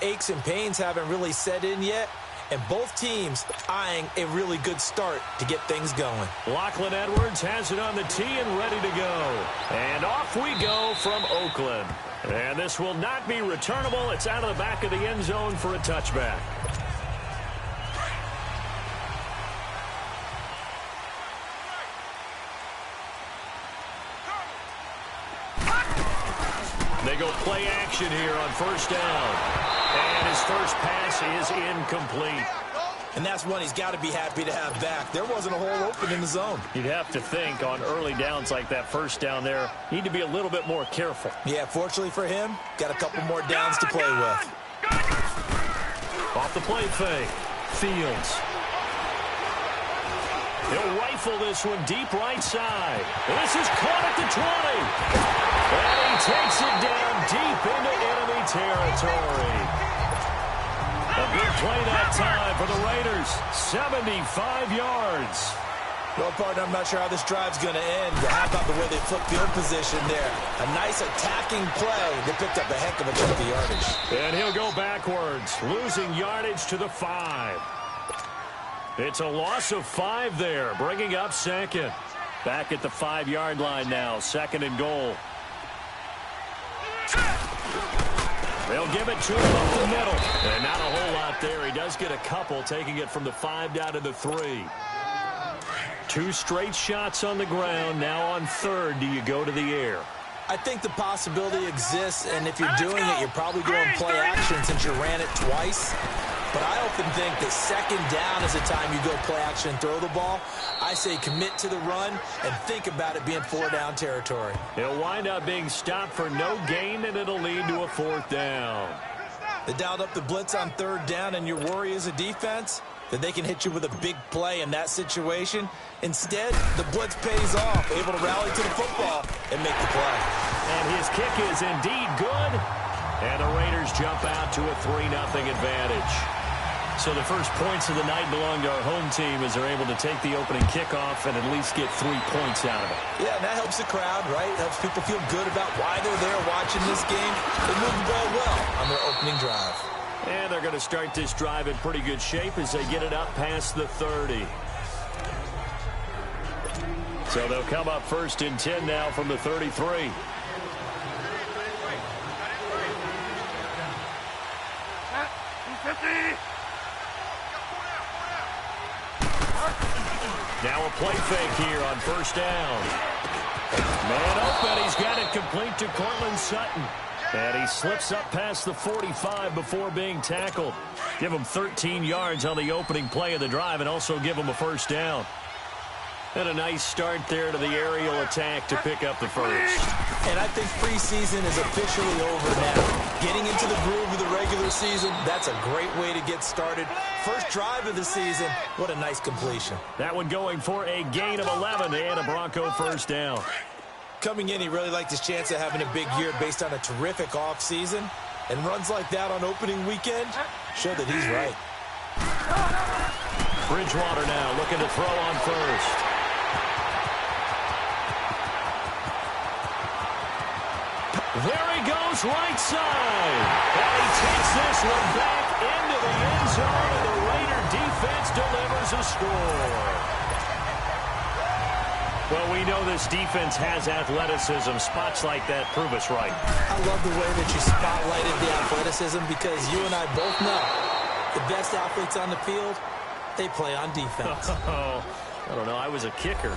aches and pains haven't really set in yet, and both teams eyeing a really good start to get things going. Lachlan Edwards has it on the tee and ready to go. And off we go from Oakland. And this will not be returnable. It's out of the back of the end zone for a touchback. They go play action here on first down. And his first pass is incomplete. And that's one he's got to be happy to have back. There wasn't a hole open in the zone. You'd have to think on early downs like that first down there, need to be a little bit more careful. Yeah, fortunately for him, got a couple more downs to play with. Off the play fake. Fields. He'll rifle this one deep right side. This is caught at the 20. And he takes it down deep into enemy territory. A good play that time for the Raiders. 75 yards. Well, partner, I'm not sure how this drive's going to end. How about the way they flipped field position there? A nice attacking play. They picked up a heck of a chunk of yardage. And he'll go backwards, losing yardage to the 5. It's a loss of 5 there, bringing up second. Back at the 5-yard line now, second and goal. They'll give it to him up the middle. And not a whole lot there. He does get a couple, taking it from the 5 down to the 3. 2 straight shots on the ground. Now on third, do you go to the air? I think the possibility exists, and if you're doing it, you're probably going play action since you ran it twice. But I often think that second down is the time you go play action and throw the ball. I say commit to the run and think about it being 4-down territory. He'll wind up being stopped for no gain, and it'll lead to a 4th down. They dialed up the blitz on 3rd down, and your worry as a defense that they can hit you with a big play in that situation. Instead, the blitz pays off, able to rally to the football and make the play. And his kick is indeed good. And the Raiders jump out to a 3-0 advantage. So the first points of the night belong to our home team as they're able to take the opening kickoff and at least get 3 points out of it. Yeah, and that helps the crowd, right? Helps people feel good about why they're there watching this game. They move the ball well on their opening drive. And they're going to start this drive in pretty good shape as they get it up past the 30. So they'll come up 1st and 10 now from the 33. Now a play fake here on first down. Man open, he's got it complete to Cortland Sutton. And he slips up past the 45 before being tackled. Give him 13 yards on the opening play of the drive and also give him a first down. And a nice start there to the aerial attack to pick up the first. And I think preseason is officially over now. Getting into the groove of the regular season, that's a great way to get started. First drive of the season, what a nice completion. That one going for a gain of 11 and a Bronco first down. Coming in, he really liked his chance of having a big year based on a terrific offseason. And runs like that on opening weekend show that he's right. Bridgewater now looking to throw on first. There he goes, right side. And he takes this one back into the end zone, and the Raider defense delivers a score. Well, we know this defense has athleticism. Spots like that prove us right. I love the way that you spotlighted the athleticism because you and I both know the best athletes on the field, they play on defense. Oh, I don't know. I was a kicker.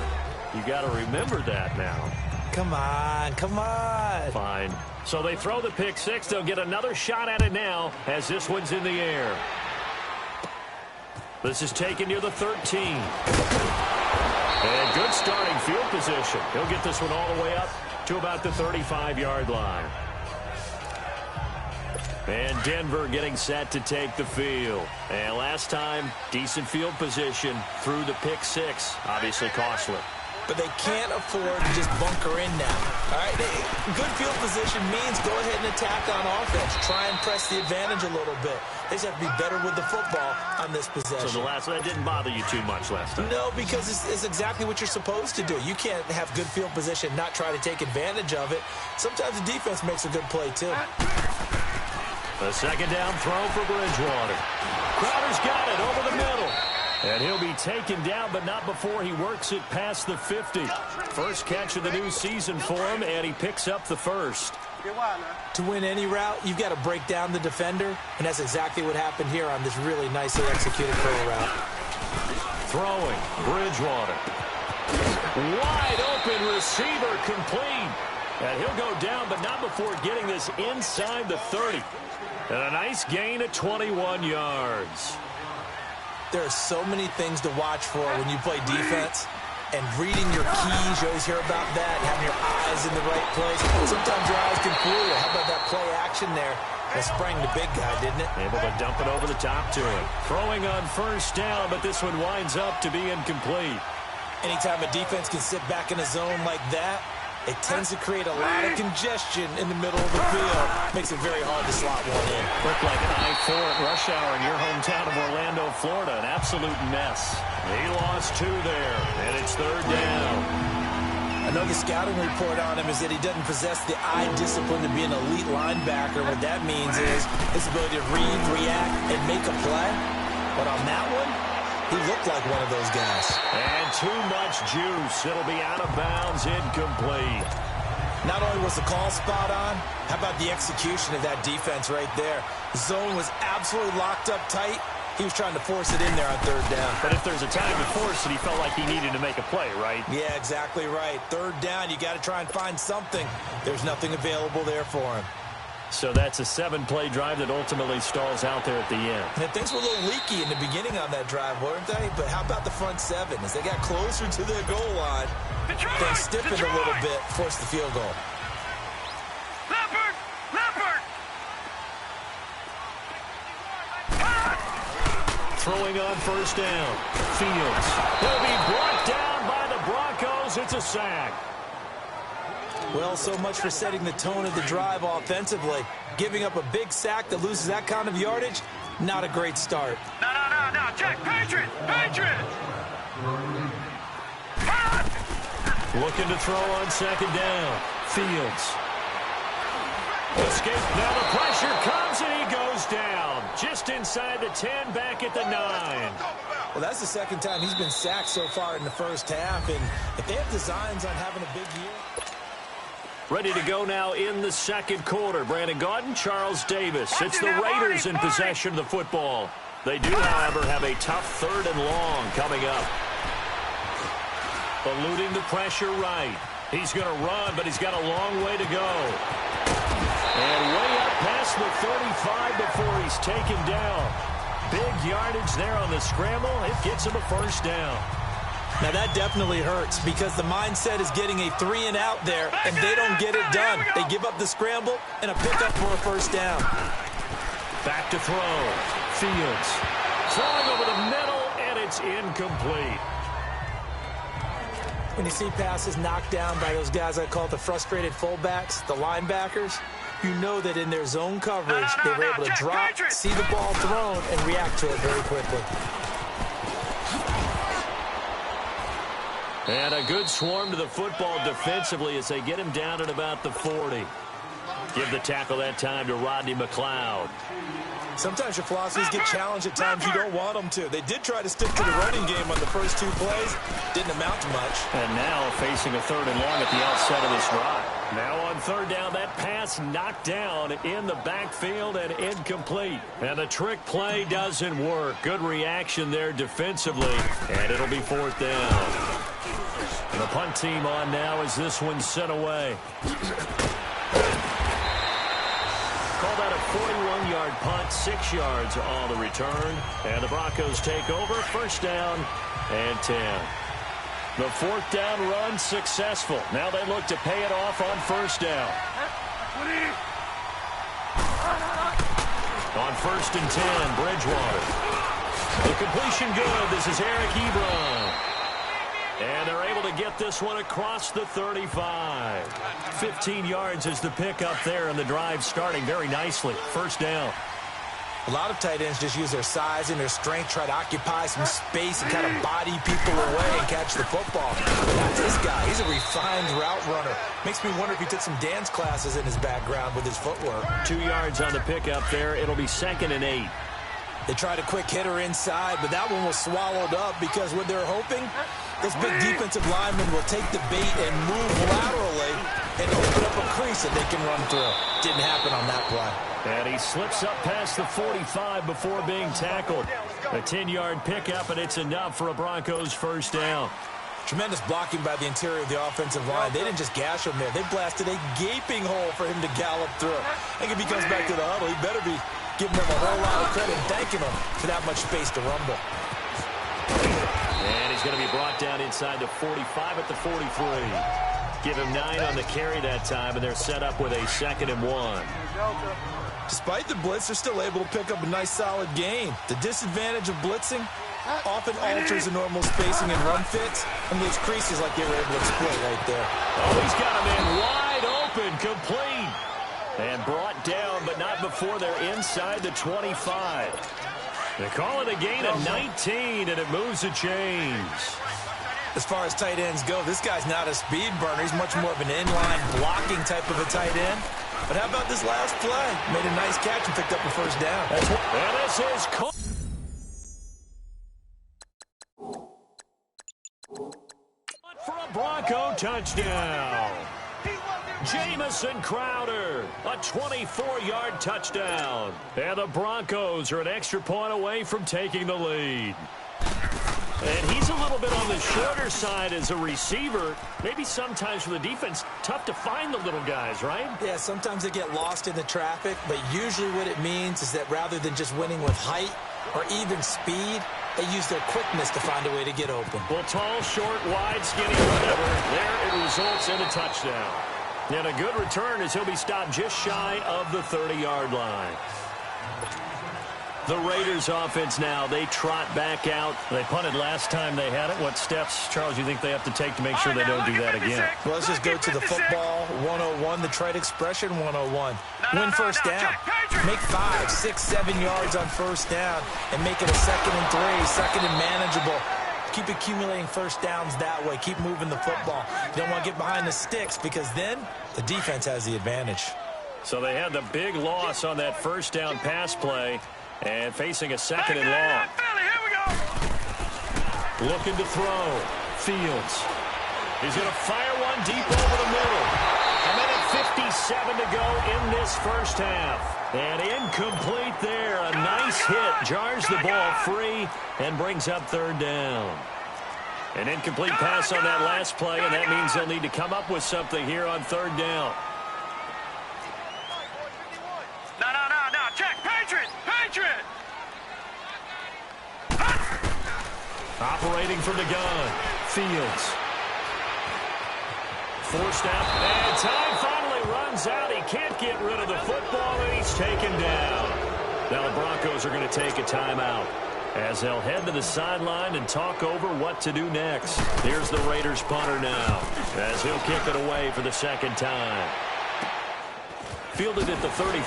You got to remember that now. Come on, come on. Fine. So they throw the pick six. They'll get another shot at it now as this one's in the air. This is taken near the 13. And good starting field position. He'll get this one all the way up to about the 35-yard line. And Denver getting set to take the field. And last time, decent field position through the pick six. Obviously costly. But they can't afford to just bunker in now. All right, good field position means go ahead and attack on offense. Try and press the advantage a little bit. They just have to be better with the football on this possession. So the last one, that didn't bother you too much last time? No, because it's exactly what you're supposed to do. You can't have good field position, not try to take advantage of it. Sometimes the defense makes a good play, too. A second down throw for Bridgewater. Crowder's got it over the middle. And he'll be taken down, but not before he works it past the 50. First catch of the new season for him, and he picks up the first. To win any route, you've got to break down the defender, and that's exactly what happened here on this really nicely executed curl route. Throwing, Bridgewater. Wide open receiver, complete. And he'll go down, but not before getting this inside the 30. And a nice gain at 21 yards. There are so many things to watch for when you play defense. And reading your keys, you always hear about that, having your eyes in the right place. Sometimes your eyes can fool you. How about that play action there? That sprang the big guy, didn't it? Able to dump it over the top to him. Throwing on first down, but this one winds up to be incomplete. Anytime a defense can sit back in a zone like that, it tends to create a lot of congestion in the middle of the field. Makes it very hard to slot one in. Looked like I-4 at rush hour in your hometown of Orlando, Florida. An absolute mess. He lost 2 there, and it's third down. I know the scouting report on him is that he doesn't possess the eye discipline to be an elite linebacker. What that means is his ability to read, react, and make a play. But on that one, he looked like one of those guys. And too much juice. It'll be out of bounds, incomplete. Not only was the call spot on, how about the execution of that defense right there? The zone was absolutely locked up tight. He was trying to force it in there on third down. But if there's a time to force it, he felt like he needed to make a play, right? Yeah, exactly right. Third down, you got to try and find something. There's nothing available there for him. So that's a 7-play drive that ultimately stalls out there at the end. And things were a little leaky in the beginning on that drive, weren't they? But how about the front 7? As they got closer to their goal line, they stiffened a little bit, forced the field goal. Throwing on first down. Fields. He'll be brought down by the Broncos. It's a sack. Well, so much for setting the tone of the drive offensively. Giving up a big sack that loses that kind of yardage, not a great start. No. Check. Patriot. Looking to throw on second down. Fields. Escape. Now the pressure comes and he goes down. Just inside the 10, back at the 9. Well, that's the second time he's been sacked so far in the first half. And if they have designs on having a big year. Ready to go now in the second quarter. Brandon Gaudin, Charles Davis. It's the Raiders in possession of the football. They do, however, have a tough third and long coming up. Eluding the pressure right. He's going to run, but he's got a long way to go. And way up past the 35 before he's taken down. Big yardage there on the scramble. It gets him a first down. Now, that definitely hurts because the mindset is getting a 3-and-out there, and they don't get it done. They give up the scramble and a pickup for a first down. Back to throw. Fields. Throwing over the middle, and it's incomplete. When you see passes knocked down by those guys I call the frustrated fullbacks, the linebackers, you know that in their zone coverage, they were able to drop, see the ball thrown, and react to it very quickly. And a good swarm to the football defensively as they get him down at about the 40. Give the tackle that time to Rodney McLeod. Sometimes your philosophies get challenged at times you don't want them to. They did try to stick to the running game on the first 2 plays. Didn't amount to much. And now facing a third and long at the outset of this drive. Now on third down, that pass knocked down in the backfield and incomplete. And the trick play doesn't work. Good reaction there defensively. And it'll be fourth down. And the punt team on now as this one's sent away. Called out a 41-yard punt, 6 yards on the return. And the Broncos take over, first down and 10. The fourth down run successful. Now they look to pay it off on first down. On first and 10, Bridgewater. The completion good. This is Eric Ebron. And they're able to get this one across the 35. 15 yards is the pickup there, and the drive starting very nicely. First down. A lot of tight ends just use their size and their strength, try to occupy some space and kind of body people away and catch the football. That's this guy. He's a refined route runner. Makes me wonder if he took some dance classes in his background with his footwork. 2 yards on the pickup there. It'll be 2nd and 8. They tried a quick hitter inside, but that one was swallowed up because what they're hoping, this big defensive lineman will take the bait and move laterally and open up a crease that they can run through. Didn't happen on that play. And he slips up past the 45 before being tackled. A 10-yard pickup, and it's enough for a Broncos first down. Tremendous blocking by the interior of the offensive line. They didn't just gash him there. They blasted a gaping hole for him to gallop through. I think if he comes back to the huddle, he better be giving them a whole lot of credit and thanking them for that much space to rumble. And he's going to be brought down inside the 45 at the 43. Give him 9 on the carry that time, and they're set up with a 2nd and 1. Despite the blitz, they're still able to pick up a nice, solid gain. The disadvantage of blitzing often alters the normal spacing and run fits and leaves creases like they were able to exploit right there. Oh, he's got him in wide open, complete. And brought down, but not before they're inside the 25. They call it a gain of 19, and it moves the chains. As far as tight ends go, this guy's not a speed burner. He's much more of an inline blocking type of a tight end. But how about this last play? Made a nice catch and picked up a first down. And this is for a Bronco touchdown. Jamison Crowder, a 24-yard touchdown. And the Broncos are an extra point away from taking the lead. And he's a little bit on the shorter side as a receiver. Maybe sometimes for the defense, tough to find the little guys, right? Yeah, sometimes they get lost in the traffic, but usually what it means is that rather than just winning with height or even speed, they use their quickness to find a way to get open. Well, tall, short, wide, skinny, whatever. There it results in a touchdown. And a good return as he'll be stopped just shy of the 30-yard line. The Raiders offense now, they trot back out. They punted last time they had it. What steps, Charles, you think they have to take to make sure they don't do that again? Well, let's just go to the football 101, the trite expression 101. Win first down. Make 5, 6, 7 yards on first down and make it a 2nd and 3, 2nd and manageable. Keep accumulating first downs that way. Keep moving the football. You don't want to get behind the sticks because then the defense has the advantage. So they had the big loss on that first down pass play. And facing a 2nd and long. Here we go. Looking to throw. Fields. He's going to fire one deep over the middle. A minute 57 to go in this first half. And incomplete there. A nice hit. Jars the ball free and brings up 3rd down. An incomplete pass on that last play, and that means they'll need to come up with something here on 3rd down. No. Check. Patriot. Operating from the gun. Fields. Forced out. And time finally runs out. He can't get rid of the football, and he's taken down. Now the Broncos are going to take a timeout as they'll head to the sideline and talk over what to do next. Here's the Raiders punter now as he'll kick it away for the 2nd time. Fielded at the 33.